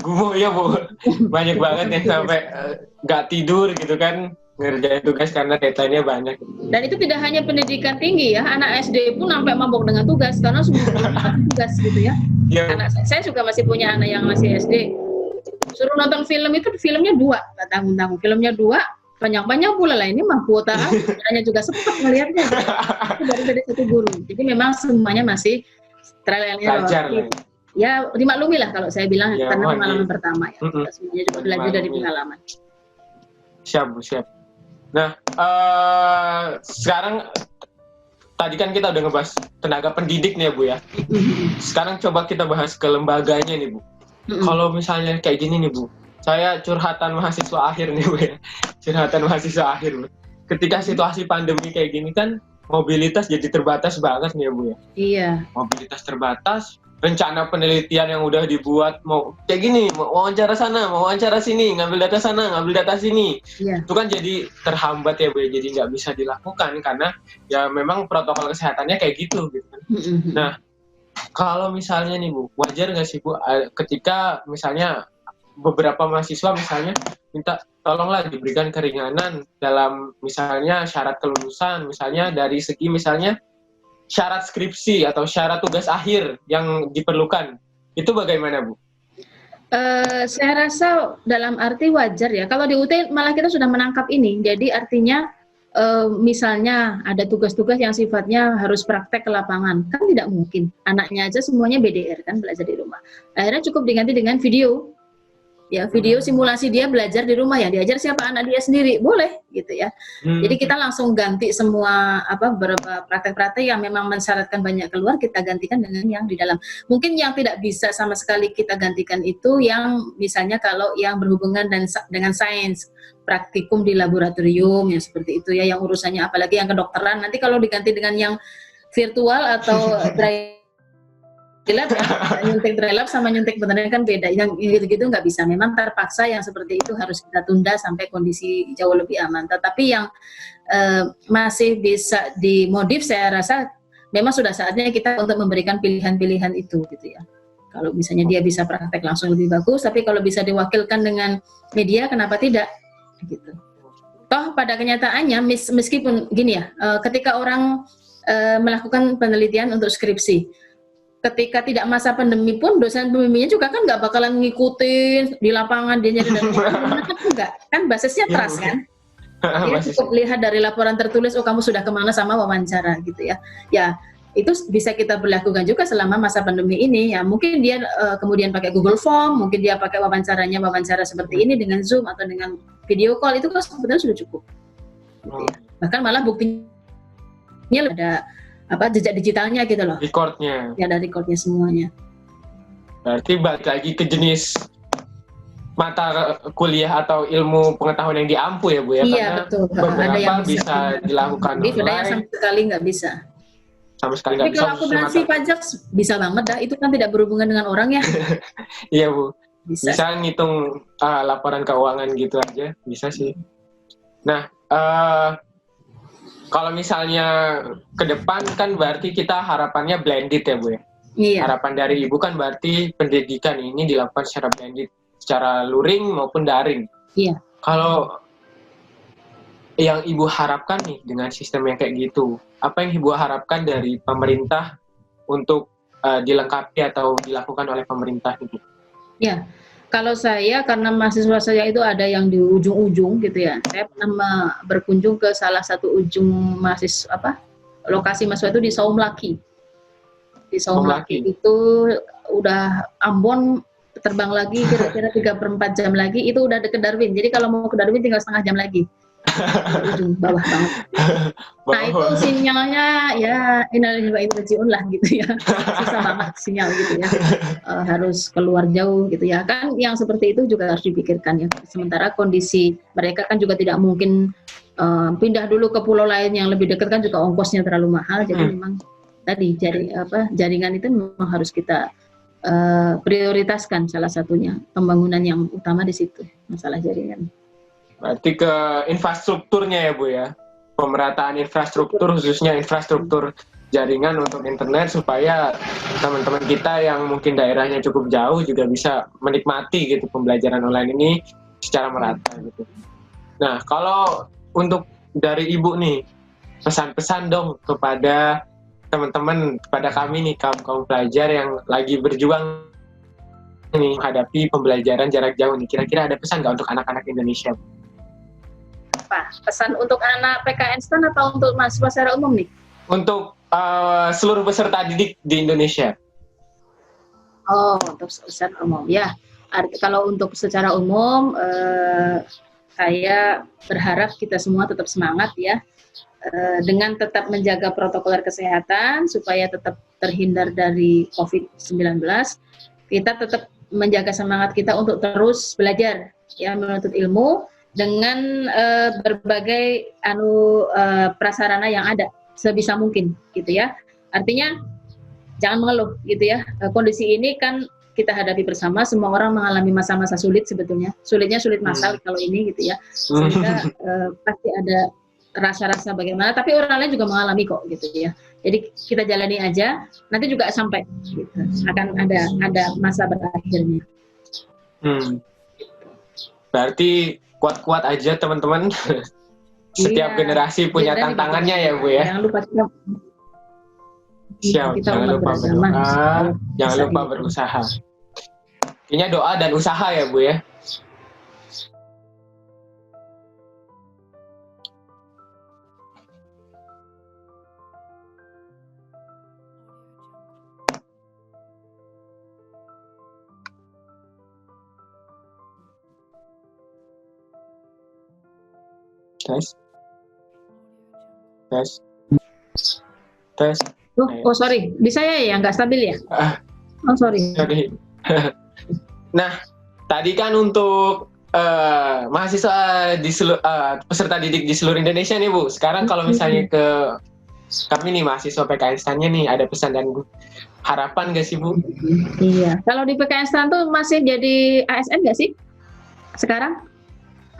Gumoh ya Bu, banyak banget yang sampai nggak tidur gitu kan, ngerjain tugas karena deadline-nya banyak. Dan itu tidak hanya pendidikan tinggi ya, anak SD pun sampai mabok dengan tugas karena semua tugas gitu ya. Anak saya juga masih punya anak yang masih SD. Suruh nonton film itu filmnya 2, nggak tanggung-tanggung. Filmnya 2, banyak-banyak pula lah, ini mah kuota hanya juga sempat melihatnya. Itu baru dari satu guru. Jadi memang semuanya masih trial and error. Ya dimaklumi lah kalau saya bilang ya, karena pengalaman pertama ya. Semuanya juga belajar dari pengalaman. Siap Bu, siap. Nah, sekarang tadi kan kita udah ngebahas tenaga pendidik nih ya Bu ya. Sekarang coba kita bahas ke lembaganya nih Bu. Kalau misalnya kayak gini nih Bu, saya curhatan mahasiswa akhir nih Bu ya. Curhatan mahasiswa akhir Bu. Ketika situasi pandemi kayak gini kan mobilitas jadi terbatas banget nih ya Bu ya. Iya. Mobilitas terbatas, rencana penelitian yang udah dibuat mau kayak gini, mau wawancara sana, mau wawancara sini, ngambil data sana, ngambil data sini. Iya. Itu kan jadi terhambat ya Bu ya, jadi nggak bisa dilakukan karena ya memang protokol kesehatannya kayak gitu kan. Nah, kalau misalnya nih Bu, wajar nggak sih Bu ketika misalnya beberapa mahasiswa misalnya minta tolonglah diberikan keringanan dalam misalnya syarat kelulusan, misalnya dari segi misalnya syarat skripsi atau syarat tugas akhir yang diperlukan, itu bagaimana Bu? Saya rasa dalam arti wajar ya, kalau di UT malah kita sudah menangkap ini, jadi artinya misalnya ada tugas-tugas yang sifatnya harus praktek ke lapangan, kan tidak mungkin, anaknya aja semuanya BDR kan, belajar di rumah, akhirnya cukup diganti dengan video. Ya, video simulasi dia belajar di rumah ya, diajar siapa anak dia sendiri, boleh gitu ya. Jadi kita langsung ganti semua beberapa praktek-praktek yang memang mensyaratkan banyak keluar, kita gantikan dengan yang di dalam. Mungkin yang tidak bisa sama sekali kita gantikan itu yang misalnya kalau yang berhubungan dengan sains, praktikum di laboratorium yang seperti itu ya, yang urusannya apalagi yang kedokteran, nanti kalau diganti dengan yang virtual atau dry lab, nyuntik dry lab sama nyuntik beneran kan beda. Yang gitu-gitu nggak bisa. Memang terpaksa yang seperti itu harus kita tunda sampai kondisi jauh lebih aman. Tetapi yang masih bisa dimodif, saya rasa memang sudah saatnya kita untuk memberikan pilihan-pilihan itu, gitu ya. Kalau misalnya dia bisa praktek langsung lebih bagus, tapi kalau bisa diwakilkan dengan media, kenapa tidak? Gitu. Toh pada kenyataannya, meskipun gini ya, ketika orang melakukan penelitian untuk skripsi, ketika tidak masa pandemi pun dosen pembimbingnya juga kan nggak bakalan ngikutin di lapangan dia nyari data enggak kan basisnya trust kan, dia cukup lihat dari laporan tertulis, oh kamu sudah kemana sama wawancara gitu ya. Ya itu bisa kita berlakukan juga selama masa pandemi ini ya, mungkin dia kemudian pakai Google Form, mungkin dia pakai wawancara seperti ini dengan Zoom atau dengan video call, itu kan sebetulnya sudah cukup gitu ya. Bahkan malah buktinya ada jejak digitalnya gitu loh. Recordnya. Ya, ada recordnya semuanya. Berarti balik lagi ke jenis mata kuliah atau ilmu pengetahuan yang diampu ya Bu ya? Iya, karena betul. Beberapa ada yang bisa dilakukan online. Ada yang sama sekali nggak bisa. Sama sekali nggak bisa. Tapi kalau akuntansi pajak bisa banget dah, itu kan tidak berhubungan dengan orang ya. Iya Bu. Bisa ngitung laporan keuangan gitu aja, bisa sih. Nah, kalau misalnya ke depan kan berarti kita harapannya blended ya Bu ya? Iya. Harapan dari Ibu kan berarti pendidikan ini dilakukan secara blended, secara luring maupun daring. Iya. Kalau yang Ibu harapkan nih dengan sistem yang kayak gitu, apa yang Ibu harapkan dari pemerintah untuk dilengkapi atau dilakukan oleh pemerintah itu? Ya. Kalau saya, karena mahasiswa saya itu ada yang di ujung-ujung gitu ya, saya pernah berkunjung ke salah satu ujung lokasi mahasiswa itu di Saumlaki. Di Saumlaki itu udah Ambon terbang lagi kira-kira 3/4 jam lagi itu udah deket Darwin. Jadi kalau mau ke Darwin tinggal setengah jam lagi. Ujung bawah banget. Nah itu sinyalnya ya innalillahi wa inna ilaihi raji'un lah gitu ya. Susah banget sinyal gitu ya. Harus keluar jauh gitu ya. Kan yang seperti itu juga harus dipikirkan ya. Sementara kondisi mereka kan juga tidak mungkin pindah dulu ke pulau lain yang lebih dekat kan juga ongkosnya terlalu mahal. Jadi memang tadi jaringan itu memang harus kita prioritaskan, salah satunya pembangunan yang utama di situ masalah jaringan. Berarti ke infrastrukturnya ya Bu ya, pemerataan infrastruktur khususnya infrastruktur jaringan untuk internet supaya teman-teman kita yang mungkin daerahnya cukup jauh juga bisa menikmati gitu pembelajaran online ini secara merata gitu. Nah kalau untuk dari Ibu nih, pesan-pesan dong kepada teman-teman, kepada kami nih kaum pelajar yang lagi berjuang nih menghadapi pembelajaran jarak jauh nih, kira-kira ada pesan nggak untuk anak-anak Indonesia? Apa? Pesan untuk anak PKN STAN atau untuk mahasiswa secara umum nih? Untuk seluruh peserta didik di Indonesia. Oh, untuk secara umum ya. Kalau untuk secara umum, saya berharap kita semua tetap semangat ya, dengan tetap menjaga protokol kesehatan supaya tetap terhindar dari COVID-19. Kita tetap menjaga semangat kita untuk terus belajar ya, menuntut ilmu dengan berbagai prasarana yang ada sebisa mungkin gitu ya. Artinya jangan mengeluh gitu ya. Kondisi ini kan kita hadapi bersama, semua orang mengalami masa-masa sulit sebetulnya. Sulitnya sulit masal kalau ini gitu ya. Sehingga pasti ada rasa-rasa bagaimana, tapi orang lain juga mengalami kok gitu ya. Jadi kita jalani aja, nanti juga sampai gitu. Akan ada masa berakhirnya. Berarti kuat-kuat aja teman-teman. Setiap generasi punya tantangannya ya Bu ya. Jangan lupa Siap, jangan lupa berdoa, jangan lupa berusaha. Intinya doa dan usaha ya Bu ya. Tes. Oh sorry, di saya ya nggak stabil ya? Oh sorry. Nah, tadi kan untuk mahasiswa di peserta didik di seluruh Indonesia nih Bu. Sekarang kalau misalnya ke kami nih mahasiswa PKN STAN-nya nih, ada pesan dan harapan nggak sih Bu? Iya, kalau di PKN STAN tuh masih jadi ASN nggak sih sekarang?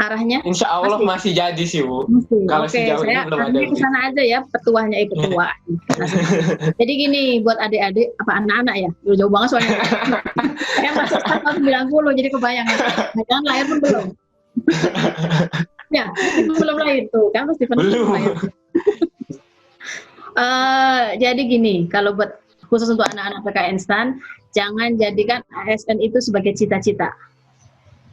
Arahnya? Insya Allah masih jadi sih Bu. Kalau sejauh ini belum ada. Ke sana aja ya, petuahnya petua. Jadi gini, buat adik-adik apa anak-anak ya, jauh banget soalnya. Saya masuk tahun 90, jadi kebayang ya. Jangan lahir pun belum. Ya, belum lahir tuh, kan pasti belum lahir. Jadi gini, kalau buat khusus untuk anak-anak PKN STAN, jangan jadikan ASN itu sebagai cita-cita.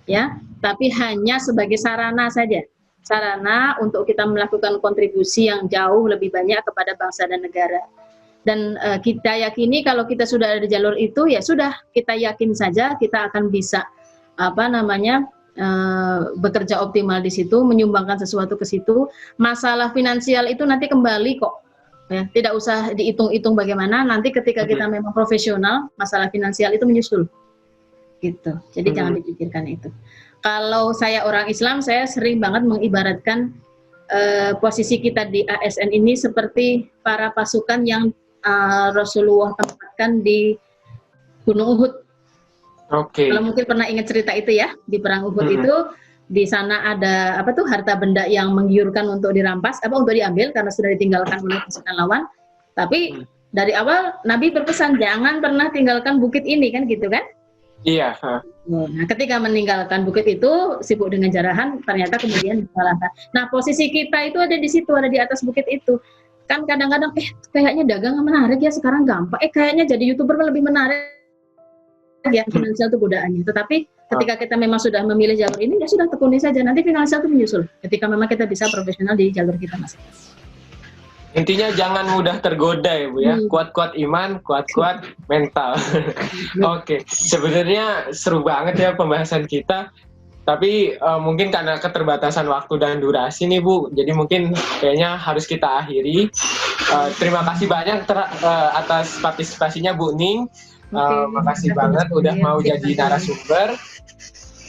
Ya, tapi hanya sebagai sarana saja, sarana untuk kita melakukan kontribusi yang jauh lebih banyak kepada bangsa dan negara. Dan kita yakini kalau kita sudah ada di jalur itu, ya sudah, kita yakin saja kita akan bisa bekerja optimal di situ, menyumbangkan sesuatu ke situ. Masalah finansial itu nanti kembali kok, ya, tidak usah dihitung-hitung bagaimana. Nanti ketika kita memang profesional, masalah finansial itu menyusul. Gitu. Jadi jangan dipikirkan itu. Kalau saya orang Islam, saya sering banget mengibaratkan posisi kita di ASN ini seperti para pasukan yang Rasulullah tempatkan di Gunung Uhud. Kalau mungkin pernah ingat cerita itu ya, di perang Uhud itu di sana ada harta benda yang menggiurkan untuk dirampas, untuk diambil karena sudah ditinggalkan oleh pasukan lawan. Tapi dari awal Nabi berpesan jangan pernah tinggalkan bukit ini kan gitu kan? Iya. Nah, ketika meninggalkan bukit itu sibuk dengan jarahan, ternyata kemudian disalahkan. Nah, posisi kita itu ada di situ, ada di atas bukit itu. Kan kadang-kadang kayaknya dagang menarik ya sekarang gampang. Kayaknya jadi YouTuber lebih menarik ya, finansial itu godaannya. Tetapi ketika kita memang sudah memilih jalur ini, ya sudah tekuni saja. Nanti finansial itu menyusul. Ketika memang kita bisa profesional di jalur kita masing-masing. Intinya jangan mudah tergoda ya Bu ya. Hmm. Kuat-kuat iman, kuat-kuat mental. Oke, sebenarnya seru banget ya pembahasan kita. Tapi mungkin karena keterbatasan waktu dan durasi nih Bu, jadi mungkin kayaknya harus kita akhiri. Terima kasih banyak atas partisipasinya Bu Ning. Makasih banget udah mau jadi narasumber.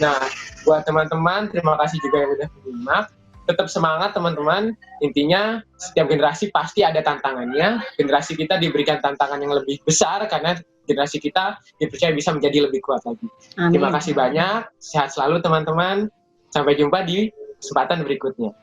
Nah, buat teman-teman, terima kasih juga yang udah menyimak. Tetap semangat teman-teman. Intinya setiap generasi pasti ada tantangannya. Generasi kita diberikan tantangan yang lebih besar karena generasi kita dipercaya bisa menjadi lebih kuat lagi. Amin. Terima kasih banyak. Sehat selalu teman-teman. Sampai jumpa di kesempatan berikutnya.